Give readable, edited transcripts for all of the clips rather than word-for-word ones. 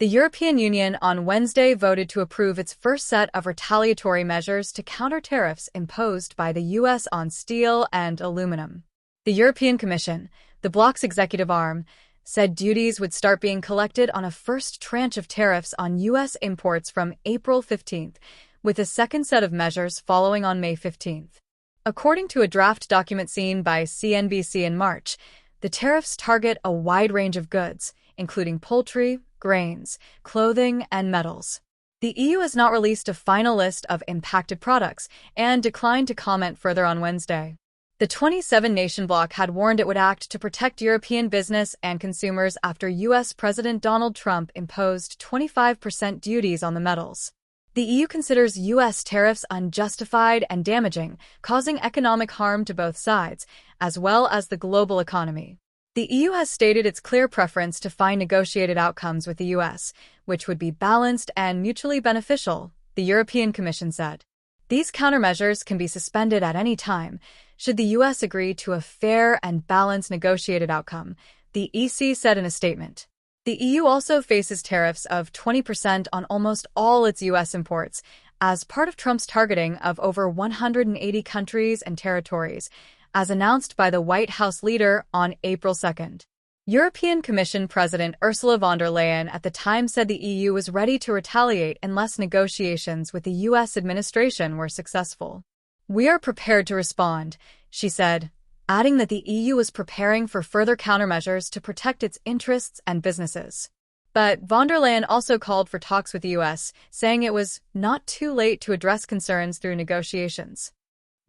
The European Union on Wednesday voted to approve its first set of retaliatory measures to counter tariffs imposed by the U.S. on steel and aluminum. The European Commission, the bloc's executive arm, said duties would start being collected on a first tranche of tariffs on U.S. imports from April 15th, with a second set of measures following on May 15th. According to a draft document seen by CNBC in March, the tariffs target a wide range of goods, including poultry, grains, clothing, and metals. The EU has not released a final list of impacted products and declined to comment further on Wednesday. The 27-nation bloc had warned it would act to protect European business and consumers after U.S. President Donald Trump imposed 25% duties on the metals. The EU considers U.S. tariffs unjustified and damaging, causing economic harm to both sides, as well as the global economy. The EU has stated its clear preference to find negotiated outcomes with the U.S., which would be balanced and mutually beneficial, the European Commission said. These countermeasures can be suspended at any time, should the U.S. agree to a fair and balanced negotiated outcome, the EC said in a statement. The EU also faces tariffs of 20% on almost all its U.S. imports, as part of Trump's targeting of over 180 countries and territories, as announced by the White House leader on April 2nd. European Commission President Ursula von der Leyen at the time said the EU was ready to retaliate unless negotiations with the U.S. administration were successful. "We are prepared to respond," she said, adding that the EU was preparing for further countermeasures to protect its interests and businesses. But von der Leyen also called for talks with the U.S., saying it was not too late to address concerns through negotiations.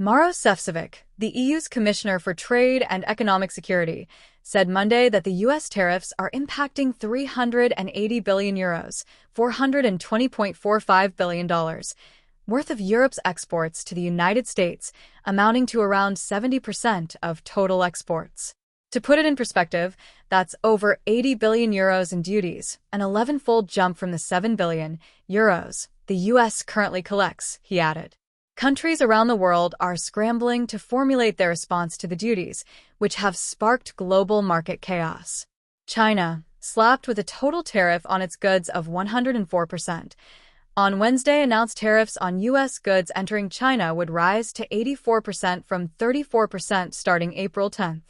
Maroš Šefčovič, the EU's Commissioner for Trade and Economic Security, said Monday that the U.S. tariffs are impacting €380 billion, $420.45 billion, worth of Europe's exports to the United States, amounting to around 70% of total exports. To put it in perspective, that's over €80 billion in duties, an 11-fold jump from the €7 billion the U.S. currently collects, he added. Countries around the world are scrambling to formulate their response to the duties, which have sparked global market chaos. China, slapped with a total tariff on its goods of 104%, on Wednesday announced tariffs on U.S. goods entering China would rise to 84% from 34% starting April 10th.